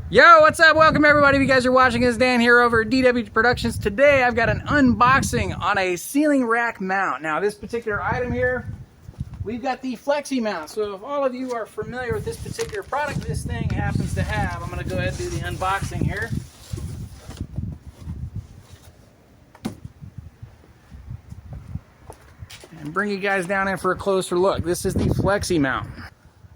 Yo, what's up? Welcome everybody. If you guys are watching this, Dan here over at DW Productions. Today I've got an unboxing on a ceiling rack mount. Now this particular item here, we've got the FlexiMounts. So if all of you are familiar with this particular product this thing happens to have, I'm going to go ahead and do the unboxing here. And bring you guys down in for a closer look. This is the FlexiMount.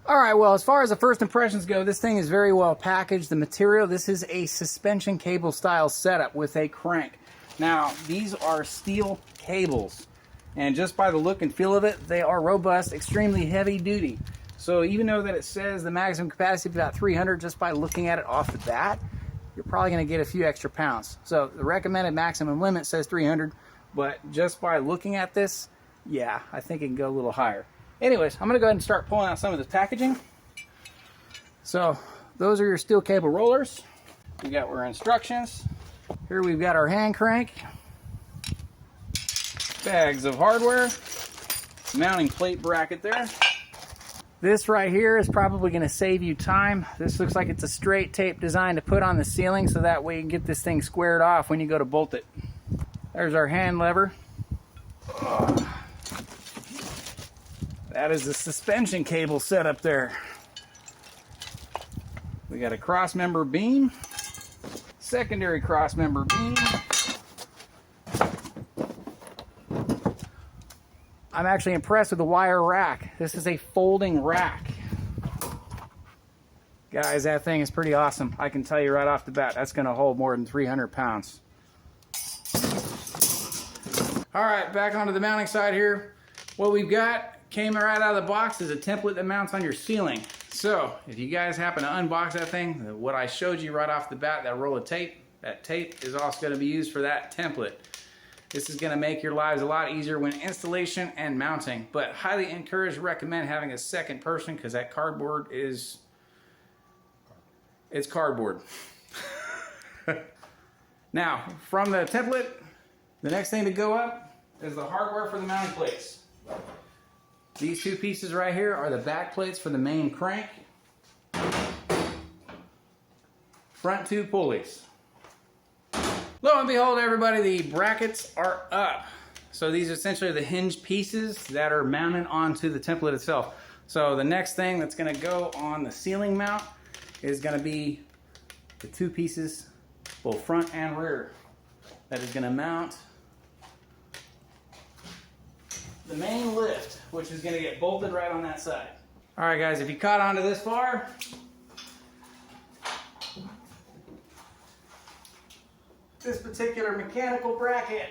Alright, well, as far as the first impressions go, this thing is very well packaged. The material, this is a suspension cable style setup with a crank. Now, these are steel cables, and just by the look and feel of it, they are robust, extremely heavy duty. So even though that it says the maximum capacity is about 300, just by looking at it off the bat, you're probably going to get a few extra pounds. So the recommended maximum limit says 300, but just by looking at this, yeah, I think it can go a little higher. Anyways, I'm going to go ahead and start pulling out some of the packaging. So, those are your steel cable rollers. We got our instructions. Here we've got our hand crank. Bags of hardware. Mounting plate bracket there. This right here is probably going to save you time. This looks like it's a straight tape designed to put on the ceiling so that way you can get this thing squared off when you go to bolt it. There's our hand lever. That is the suspension cable set up there. We got a cross member beam, secondary cross member beam. I'm actually impressed with the wire rack. This is a folding rack. Guys, that thing is pretty awesome. I can tell you right off the bat, that's going to hold more than 300 pounds. All right, back onto the mounting side here. What we've got came right out of the box is a template that mounts on your ceiling. So if you guys happen to unbox that thing, what I showed you right off the bat, that roll of tape, that tape is also going to be used for that template. This is going to make your lives a lot easier when installation and mounting, but highly encourage, recommend having a second person because that cardboard is, it's cardboard. Now, from the template, the next thing to go up is the hardware for the mounting plates. These two pieces right here are the back plates for the main crank. Front two pulleys. Lo and behold, everybody, the brackets are up. So these are essentially the hinge pieces that are mounted onto the template itself. So the next thing that's going to go on the ceiling mount is going to be the two pieces, both front and rear, that is going to mount the main lift, which is going to get bolted right on that side. All right, guys, if you caught on to this far, this particular mechanical bracket,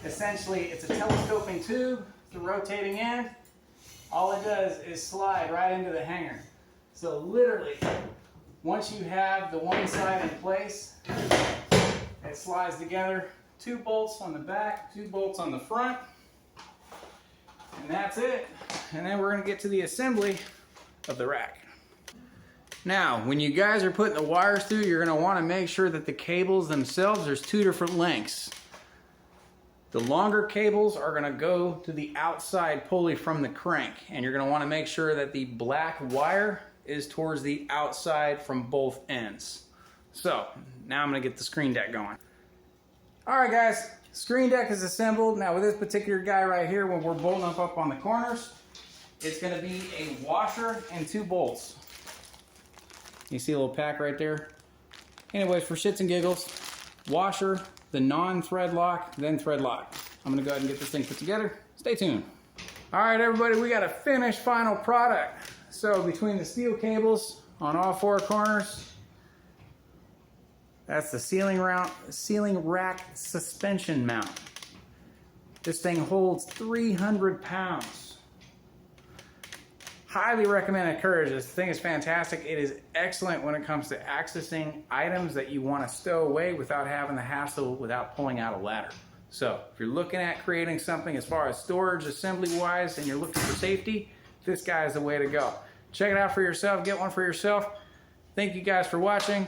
essentially it's a telescoping tube, the rotating end. All it does is slide right into the hanger. So literally, once you have the one side in place, it slides together. 2 bolts on the back, 2 bolts on the front. And that's it. And then we're going to get to the assembly of the rack. Now, when you guys are putting the wires through, you're going to want to make sure that the cables themselves, there's 2 different lengths. The longer cables are going to go to the outside pulley from the crank. And you're going to want to make sure that the black wire is towards the outside from both ends. So, now I'm going to get the screen deck going. Alright guys, screen deck is assembled. Now with this particular guy right here, when we're bolting up on the corners, it's going to be a washer and 2 bolts. You see a little pack right there? Anyways, for shits and giggles, washer, the non-thread lock, then thread lock. I'm going to go ahead and get this thing put together. Stay tuned. Alright everybody, we got a finished final product. So between the steel cables on all 4 corners, that's the ceiling rack suspension mount. This thing holds 300 pounds. Highly recommend and encourage. This thing is fantastic. It is excellent when it comes to accessing items that you want to stow away without having the hassle, without pulling out a ladder. So if you're looking at creating something as far as storage assembly wise and you're looking for safety, this guy is the way to go. Check it out for yourself. Get one for yourself. Thank you guys for watching.